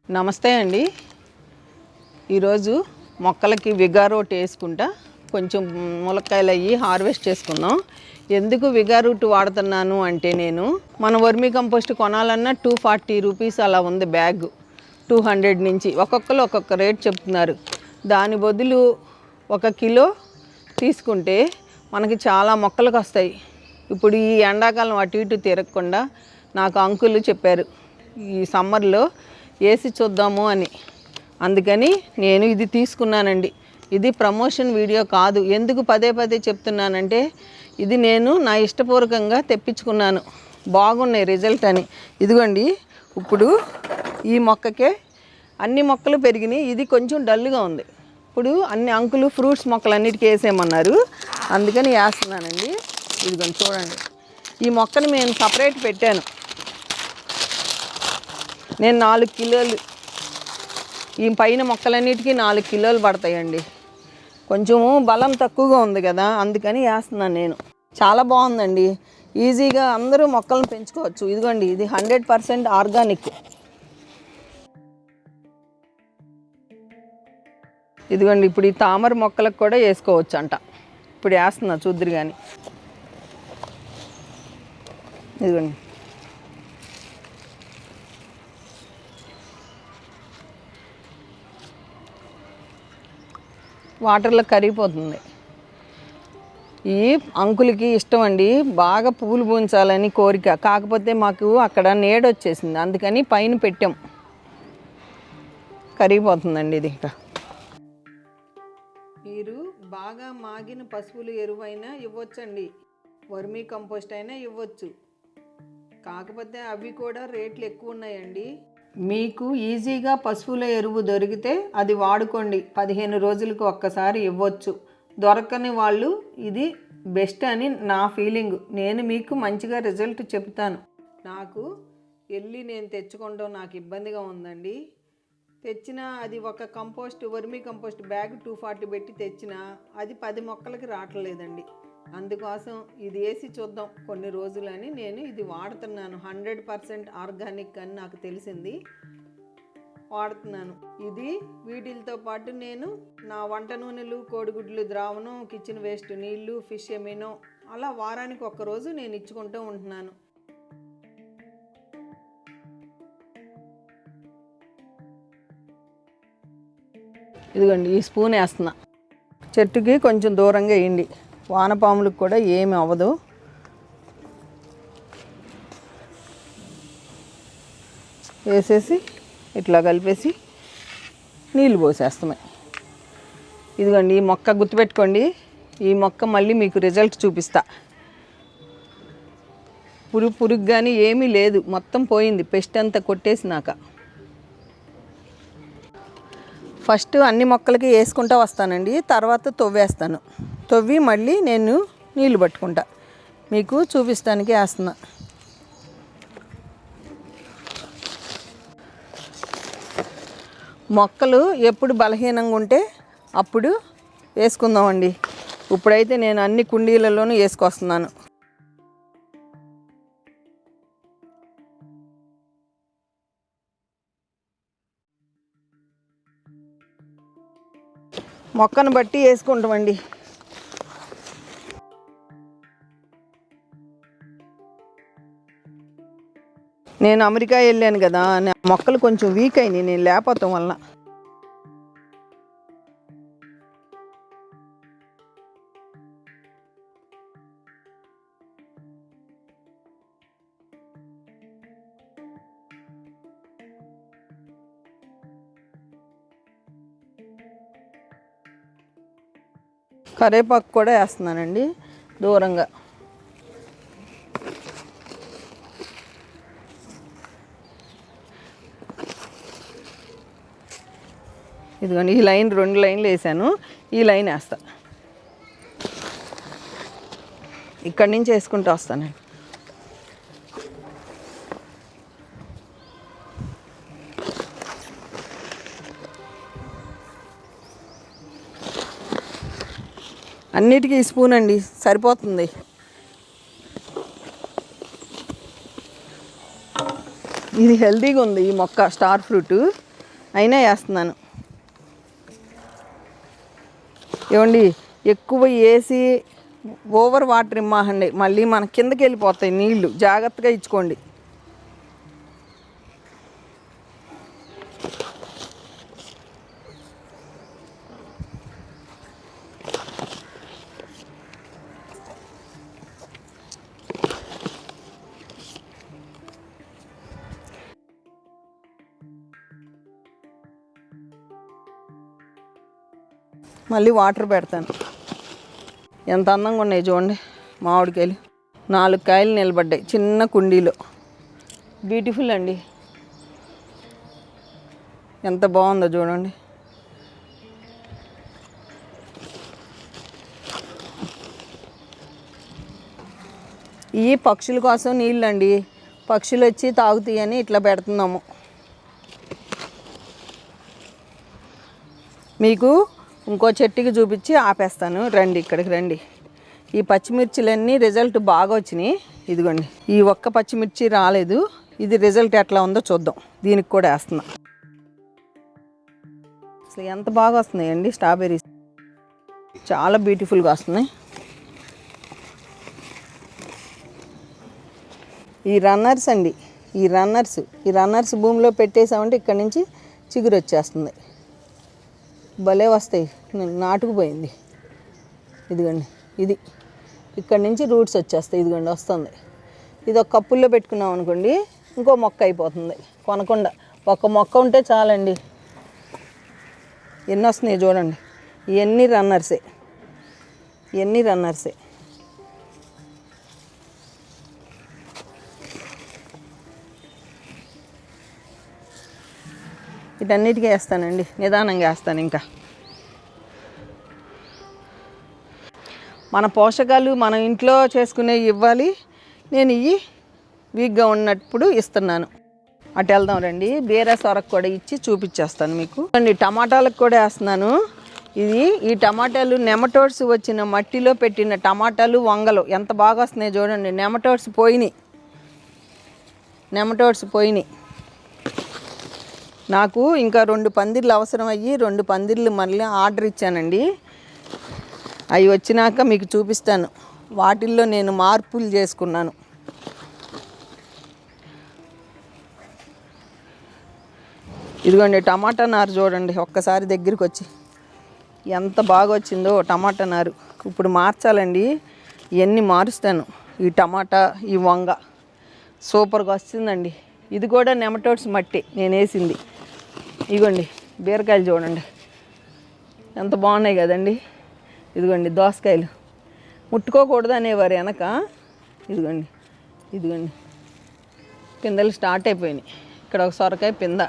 నమస్తే అండి. ఈరోజు మొక్కలకి విగారూట్ వేసుకుంటా కొంచెం ములక్కాయలు అయ్యి హార్వెస్ట్ చేసుకుందాం. ఎందుకు విగారూట్ వాడుతున్నాను అంటే నేను మన వర్మీ కంపోస్ట్ కొనాలన్నా 240 రూపీస్ అలా ఉంది బ్యాగ్. 200 నుంచి ఒక్కొక్కరు ఒక్కొక్క రేట్ చెప్తున్నారు. దాని బదులు 1 కిలో తీసుకుంటే మనకి చాలా మొక్కలకు వస్తాయి. ఇప్పుడు ఈ ఎండాకాలం అటు ఇటు తిరగకుండా నాకు అంకులు చెప్పారు ఈ సమ్మర్లో వేసి చూద్దాము అని. అందుకని నేను ఇది తీసుకున్నానండి. ఇది ప్రమోషన్ వీడియో కాదు. ఎందుకు పదే పదే చెప్తున్నానంటే ఇది నేను నా ఇష్టపూర్వకంగా తెప్పించుకున్నాను, బాగున్నాయి రిజల్ట్ అని. ఇదిగోండి, ఇప్పుడు ఈ మొక్కకే అన్ని మొక్కలు పెరిగినాయి. ఇది కొంచెం డల్గా ఉంది. ఇప్పుడు అన్ని అంకులు ఫ్రూట్స్ మొక్కలు అన్నిటికీ వేసేయమన్నారు, అందుకని వేస్తున్నానండి. ఇదిగోండి చూడండి, ఈ మొక్కని నేను సపరేట్ పెట్టాను. నేను 4 కిలోలు, ఈ పైన మొక్కలన్నిటికీ 4 కిలోలు పడతాయండి. కొంచెము బలం తక్కువగా ఉంది కదా, అందుకని వేస్తున్నాను నేను. చాలా బాగుందండి, ఈజీగా అందరూ మొక్కలను పెంచుకోవచ్చు. ఇదిగోండి, ఇది 100% ఆర్గానిక్. ఇదిగోండి, ఇప్పుడు ఈ తామర మొక్కలకు కూడా వేసుకోవచ్చు అంట. ఇప్పుడు వేస్తున్నా చూద్దరు కానీ. ఇదిగోండి, వాటర్లో కరిగిపోతుంది. ఈ అంకులకి ఇష్టం అండి, బాగా పువ్వులు పూయించాలని కోరిక. కాకపోతే మాకు అక్కడ నీడ వచ్చేసింది, అందుకని పైన పెట్టాం. కరిగిపోతుందండి ఇది. ఇంకా మీరు బాగా మాగిన పశువుల ఎరువైనా ఇవ్వచ్చండి, వర్మీ కంపోస్ట్ అయినా ఇవ్వచ్చు. కాకపోతే అవి కూడా రేట్లు ఎక్కువ ఉన్నాయండి. మీకు ఈజీగా పశువుల ఎరువు దొరికితే అది వాడుకోండి. 15 రోజులకు ఒక్కసారి ఇవ్వచ్చు. దొరకని వాళ్ళు ఇది బెస్ట్ అని నా ఫీలింగ్. నేను మీకు మంచిగా రిజల్ట్ చెప్తాను. నాకు వెళ్ళి నేను తెచ్చుకోవడం నాకు ఇబ్బందిగా ఉందండి. తెచ్చినా అది ఒక వర్మీ కంపోస్ట్ బ్యాగ్ 240 పెట్టి తెచ్చినా అది 10 మొక్కలకి రావట్లేదండి. అందుకోసం ఇది వేసి చూద్దాం కొన్ని రోజులని నేను ఇది వాడుతున్నాను. 100% ఆర్గానిక్ అని నాకు తెలిసింది, వాడుతున్నాను. ఇది వీటితో పాటు నేను నా వంట నూనెలు, కోడిగుడ్లు ద్రావణం, కిచెన్ వేస్ట్ నీళ్ళు, ఫిష్ ఎమినో అలా వారానికి 1 రోజు నేను ఇచ్చుకుంటూ ఉంటున్నాను. ఇదిగోండి, ఈ స్పూన్ వేస్తున్నా. చెట్టుకి కొంచెం దూరంగా వేయండి, వానపాములకు కూడా ఏమి అవ్వదు. వేసేసి ఇట్లా కలిపేసి నీళ్ళు పోసేస్తామే. ఇదిగోండి, ఈ మొక్క గుర్తుపెట్టుకోండి. ఈ మొక్క మళ్ళీ మీకు రిజల్ట్ చూపిస్తా. పురుగు కానీ ఏమీ లేదు, మొత్తం పోయింది పెస్ట్ అంతా కొట్టేసినాక. ఫస్ట్ అన్ని మొక్కలకి వేసుకుంటూ వస్తానండి, తర్వాత తవ్వేస్తాను. తవ్వి మళ్ళీ నేను నీళ్ళు పట్టుకుంటా, మీకు చూపిస్తానికి వేస్తున్నా. మొక్కలు ఎప్పుడు బలహీనంగా ఉంటే అప్పుడు వేసుకుందామండి. ఇప్పుడైతే నేను అన్ని కుండీలలోనూ వేసుకొస్తున్నాను. మొక్కను బట్టి వేసుకుంటామండి. నేను అమెరికా వెళ్ళాను కదా, మొక్కలు కొంచెం వీక్ అయినాయి నేను లేకపోవటం వలన. కరివేపాకు కూడా వేస్తున్నానండి దూరంగా. ఇదిగోండి, ఈ లైన్ 2 లైన్లు వేసాను, ఈ లైన్ వేస్తా. ఇక్కడి నుంచి వేసుకుంటూ వస్తానండి. అన్నిటికీ స్పూన్ అండి సరిపోతుంది. ఇది హెల్తీగా ఉంది ఈ మొక్క, స్టార్ ఫ్రూట్. అయినా వేస్తున్నాను. ఏమండి ఎక్కువ వేసి ఓవర్ వాటర్ ఇమ్మాకండి, మళ్ళీ మన కిందకి వెళ్ళిపోతాయి నీళ్ళు. జాగ్రత్తగా ఇచ్చుకోండి. మళ్ళీ వాటర్ పెడతాను. ఎంత అందంగా ఉన్నాయి చూడండి మామిడికాయలు. 4 కాయలు నిలబడ్డాయి చిన్న కుండీలో. బ్యూటిఫుల్ అండి, ఎంత బాగుందో చూడండి. ఈ పక్షుల కోసం నీళ్ళండి, పక్షులు వచ్చి తాగుతాయని ఇట్లా పెడుతున్నాము. మీకు ఇంకో చెట్టుకి చూపించి ఆపేస్తాను, రండి ఇక్కడికి రండి. ఈ పచ్చిమిర్చిలన్నీ రిజల్ట్ బాగా వచ్చినాయి. ఇదిగోండి, ఈ ఒక్క పచ్చిమిర్చి రాలేదు. ఇది రిజల్ట్ ఎట్లా ఉందో చూద్దాం. దీనికి కూడా వేస్తున్నా. అసలు ఎంత బాగా వస్తున్నాయండి స్ట్రాబెర్రీస్, చాలా బ్యూటిఫుల్గా వస్తున్నాయి. ఈ రన్నర్స్ అండి, ఈ రన్నర్స్ భూమిలో పెట్టేసామంటే ఇక్కడ నుంచి చిగురు వచ్చేస్తుంది. భలే వస్తాయి. నాటుకుపోయింది. ఇదిగోండి, ఇది ఇక్కడ నుంచి రూట్స్ వచ్చేస్తాయి. ఇదిగోండి వస్తుంది. ఇది ఒక కప్పుల్లో పెట్టుకున్నాం అనుకోండి, ఇంకో మొక్క అయిపోతుంది. కొనకుండా ఒక మొక్క ఉంటే చాలండి. ఎన్ని వస్తున్నాయి చూడండి. ఇవన్నీ రన్నర్సే. వీటన్నిటికీ వేస్తానండి, నిదానంగా వేస్తాను. ఇంకా మన పోషకాలు మనం ఇంట్లో చేసుకునేవి ఇవ్వాలి. నేను ఇవి వీక్గా ఉన్నప్పుడు ఇస్తున్నాను. అటు వెళ్దాం రండి. బీర సొరకు కూడా ఇచ్చి చూపించేస్తాను మీకు. అండి టమాటాలకు కూడా వేస్తున్నాను. ఈ టమాటాలు నెమటోడ్స్ వచ్చిన మట్టిలో పెట్టిన టమాటాలు, వంగలు ఎంత బాగా వస్తున్నాయి చూడండి. నెమటోడ్స్ పోయినాయి. నాకు ఇంకా 2 పందిర్లు అవసరం అయ్యి 2 పందిర్లు మళ్ళీ ఆర్డర్ ఇచ్చానండి. అవి వచ్చినాక మీకు చూపిస్తాను. వాటిల్లో నేను మార్పులు చేసుకున్నాను. ఇదిగోండి టమాటా నారు చూడండి, ఒక్కసారి దగ్గరికి వచ్చి ఎంత బాగా వచ్చిందో టమాటా నారు. ఇప్పుడు మార్చాలండి, ఇవన్నీ మారుస్తాను. ఈ టమాటా, ఈ వంగ సూపర్గా వస్తుందండి. ఇది కూడా నెమటోడ్స్ మట్టి నేను వేసింది. ఇదిగోండి బీరకాయలు చూడండి ఎంత బాగున్నాయి కదండి. ఇదిగోండి దోసకాయలు ముట్టుకోకూడదు అనేవారు వెనక. ఇదిగోండి పిందెలు స్టార్ట్ అయిపోయినాయి. ఇక్కడ ఒక సొరకాయ పింద.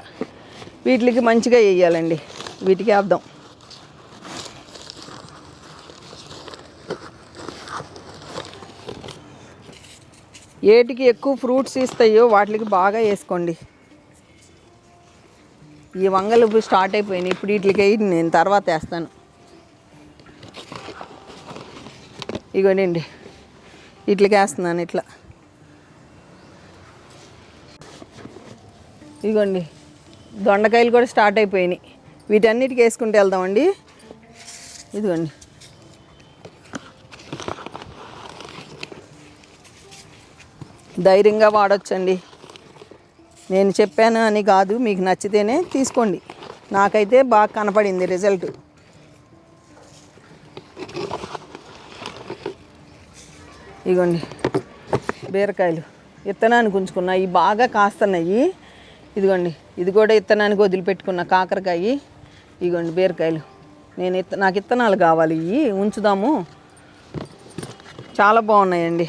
వీటికి మంచిగా వేయాలండి, వీటికి వేద్దాం. ఏటికి ఎక్కువ ఫ్రూట్స్ ఇస్తాయో వాటికి బాగా వేసుకోండి. ఈ వంగలు స్టార్ట్ అయిపోయినాయి. ఇప్పుడు వీటికి నేను తర్వాత వేస్తాను. ఇగోనండి వీటికి వేస్తున్నాను ఇట్లా. ఇదిగోండి దొండకాయలు కూడా స్టార్ట్ అయిపోయినాయి. వీటన్నిటికి వేసుకుంటూ వెళ్దామండి. ఇదిగోండి ధైర్యంగా వాడొచ్చండి. నేను చెప్పాను అని కాదు, మీకు నచ్చితేనే తీసుకోండి. నాకైతే బాగా కనపడింది రిజల్ట్. ఇదిగోండి బీరకాయలు విత్తనానికి ఉంచుకున్నా, ఇవి బాగా కాస్తున్నాయి. ఇదిగోండి ఇది కూడా విత్తనానికి వదిలిపెట్టుకున్న కాకరకాయ. ఇదిగోండి బీరకాయలు. నాకు విత్తనాలు కావాలి, ఇవి ఉంచుదాము. చాలా బాగున్నాయండి.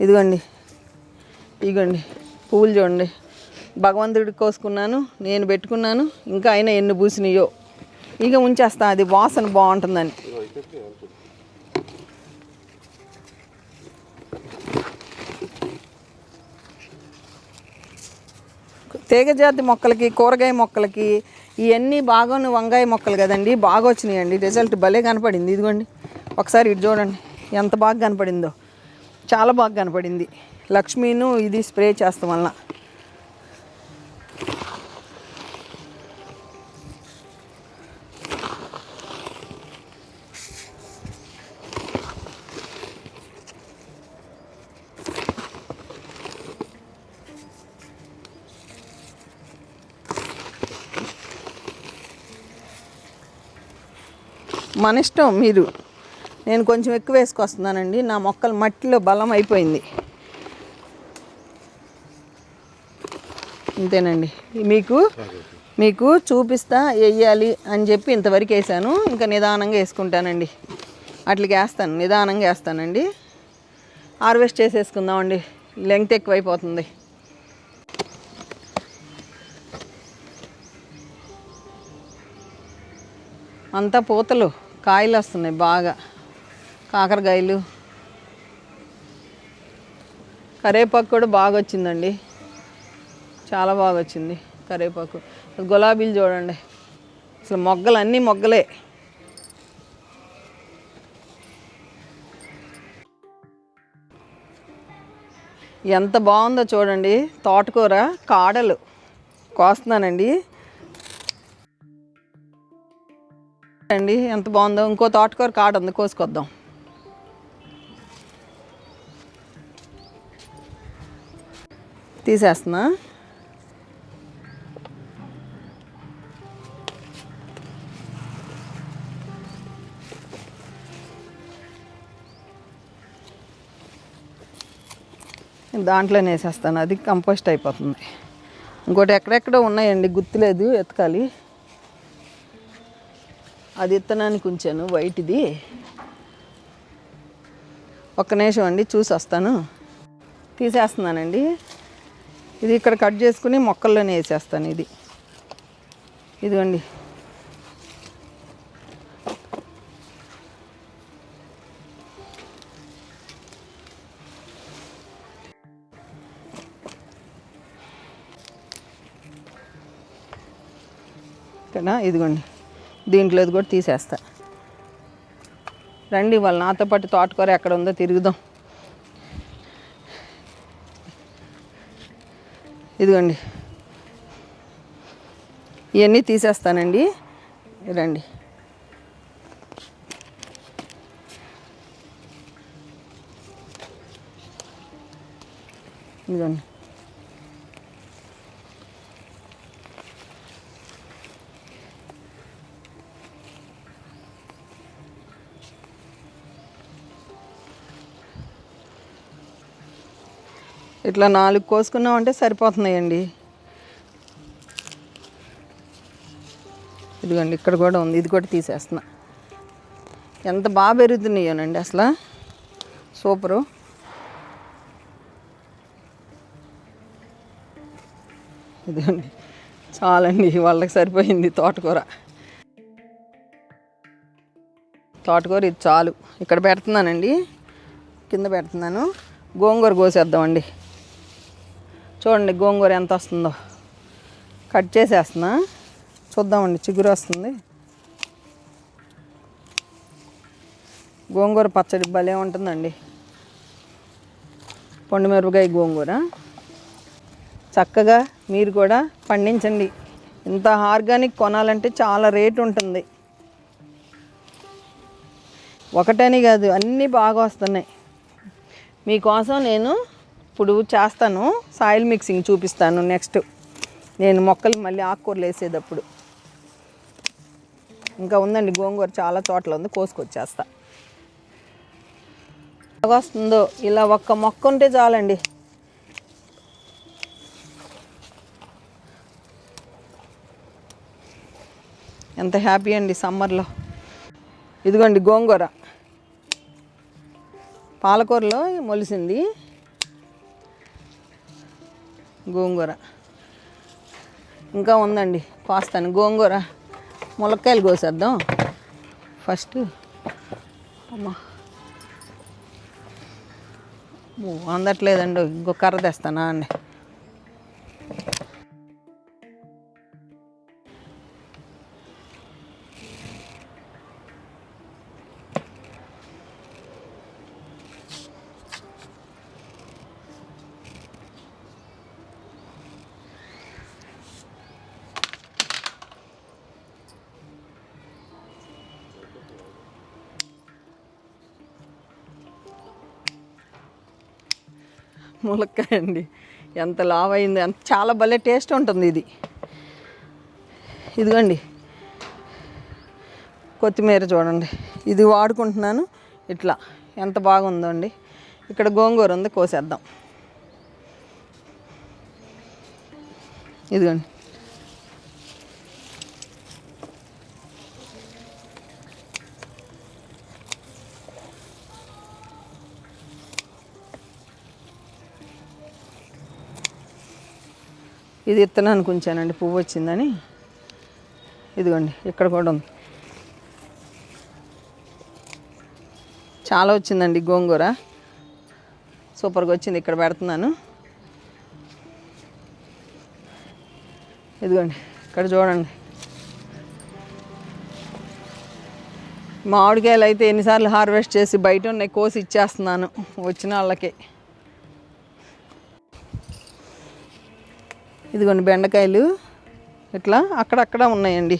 ఇదిగోండి పువ్వులు చూడండి. భగవంతుడికి కోసుకున్నాను, నేను పెట్టుకున్నాను. ఇంకా అయినా ఎన్ని పూసినాయో. ఇక ఉంచేస్తా, అది వాసన బాగుంటుందని. తీగజాతి మొక్కలకి, కూరగాయ మొక్కలకి ఇవన్నీ బాగా వంకాయ మొక్కలు కదండి, బాగా వచ్చినాయండి. రిజల్ట్ భలే కనపడింది. ఇదిగోండి ఒకసారి ఇటు చూడండి ఎంత బాగా కనపడిందో. చాలా బాగా కనపడింది. లక్ష్మీను ఇది స్ప్రే చేస్తాం వల్ల. మన ఇష్టం మీరు. నేను కొంచెం ఎక్కువ వేసుకొస్తున్నానండి, నా మొక్కలు మట్టిలో బలం అయిపోయింది. అంతేనండి. మీకు చూపిస్తా వేయాలి అని చెప్పి ఇంతవరకు వేసాను. ఇంకా నిదానంగా వేసుకుంటానండి. అట్లకి వేస్తాను, నిదానంగా వేస్తానండి. హార్వెస్ట్ చేసేసుకుందామండి, లెంగ్త్ ఎక్కువైపోతుంది. అంతా పూతలు, కాయలు వస్తున్నాయి బాగా, కాకరకాయలు. కరివేపాకు కూడా బాగా వచ్చిందండి, చాలా బాగా వచ్చింది కరివేపాకు. గులాబీలు చూడండి, అసలు మొగ్గలు అన్నీ మొగ్గలే. ఎంత బాగుందో చూడండి. తోటకూర కాడలు కోస్తున్నానండి అండి, ఎంత బాగుందో. ఇంకో తోటకూర కాడ ఉంది, కోసుకొద్దాం. తీసేస్తున్నా. దాంట్లోనే వేసేస్తాను, అది కంపోస్ట్ అయిపోతుంది. ఇంకోటి ఎక్కడెక్కడో ఉన్నాయండి, గుర్తులేదు, ఎతకాలి. అది విత్తనానికి ఉంచాను, వైట్ది. ఒక్క నిమిషం అండి, చూసి వస్తాను. తీసేస్తున్నానండి. ఇది ఇక్కడ కట్ చేసుకుని మొక్కల్లోనే వేసేస్తాను. ఇదిగోండి. ఇక్కడ ఇదిగోండి, దీంట్లోది కూడా తీసేస్తా. రండి, వాళ్ళు నాతో పాటు తోటకూర ఎక్కడ ఉందో తిరుగుదాం. ఇదిగోండి, ఇవన్నీ తీసేస్తానండి. రండి. ఇదిగోండి, ఇట్లా 4 కోసుకున్నామంటే సరిపోతున్నాయండి. ఇదిగోండి, ఇక్కడ కూడా ఉంది, ఇది కూడా తీసేస్తున్నా. ఎంత బాగా పెరుగుతున్నాయోనండి, అసలు సూపరు. ఇదిగోండి, చాలండి, వాళ్ళకి సరిపోయింది తోటకూర. ఇది చాలు. ఇక్కడ పెడుతున్నానండి, కింద పెడుతున్నాను. గోంగూర కోసేద్దామండి. చూడండి గోంగూర ఎంత వస్తుందో. కట్ చేసేస్తున్నా, చూద్దామండి. చిగురు వస్తుంది. గోంగూర పచ్చడి భలే ఉంటుందండి. పండుమిరపకాయ గోంగూర చక్కగా మీరు కూడా పండించండి. ఇంత ఆర్గానిక్ కొనాలంటే చాలా రేటు ఉంటుంది. ఒకటని కాదు, అన్నీ బాగా వస్తున్నాయి. మీకోసం నేను ఇప్పుడు చేస్తాను, సాయిల్ మిక్సింగ్ చూపిస్తాను నెక్స్ట్. నేను మొక్కలు మళ్ళీ ఆకుకూరలు వేసేటప్పుడు. ఇంకా ఉందండి గోంగూర, చాలా చోట్ల ఉంది, కోసుకొచ్చేస్తా. బాగా వస్తుందో. ఇలా ఒక్క మొక్క ఉంటే చాలండి. ఎంత హ్యాపీ అండి సమ్మర్లో. ఇదిగోండి గోంగూర, పాలకూరలో మొలిసింది గోంగూర. ఇంకా ఉందండి, కోస్తాను. గోంగూర ములక్కాయలు కోసేద్దాం ఫస్ట్. అమ్మా అందట్లేదండి, ఇంకో కర్ర తెస్తానా అండి. ములక్కాయ అండి, ఎంత లావ్ అయింది, అంత చాలా భలే టేస్ట్ ఉంటుంది ఇది. ఇదిగోండి, కొత్తిమీర చూడండి, ఇది వాడుకుంటున్నాను. ఇట్లా ఎంత బాగుందో అండి. ఇక్కడ గోంగూర ఉంది, కోసేద్దాం. ఇదిగోండి, ఇది ఇత్తనానికి ఉంచానండి, పువ్వు వచ్చిందని. ఇదిగోండి, ఇక్కడ కూడా ఉంది, చాలా వచ్చిందండి గోంగూర, సూపర్గా వచ్చింది. ఇక్కడ పెడుతున్నాను. ఇదిగోండి, ఇక్కడ చూడండి, మామిడికాయలు అయితే ఎన్నిసార్లు హార్వెస్ట్ చేసి బయట ఉన్నాయి కోసి ఇచ్చేస్తున్నాను వచ్చిన వాళ్ళకి. ఇదిగోండి బెండకాయలు ఇట్లా అక్కడక్కడ ఉన్నాయండి.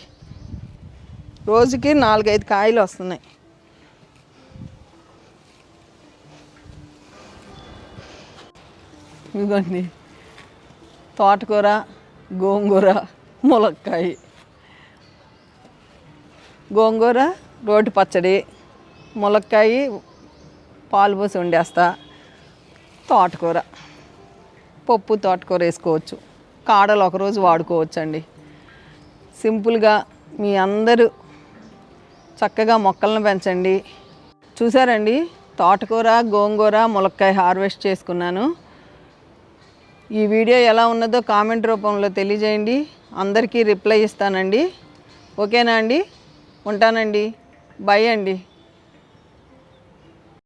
రోజుకి 4-5 కాయలు వస్తున్నాయి. ఇదిగోండి తోటకూర, గోంగూర, ములక్కాయ. గోంగూర రోటి పచ్చడి, ములక్కాయ పాలు పోసి వండేస్తా, తోటకూర పప్పు తోటకూర వేసుకోవచ్చు, కాడలు ఒకరోజు వాడుకోవచ్చండి. సింపుల్గా మీ అందరూ చక్కగా మొక్కలను పెంచండి. చూసారండి, తోటకూర, గోంగూర, ములక్కాయ హార్వెస్ట్ చేసుకున్నాను. ఈ వీడియో ఎలా ఉన్నదో కామెంట్ రూపంలో తెలియజేయండి. అందరికీ రిప్లై ఇస్తానండి. ఓకేనా అండి? ఉంటానండి. బై అండి.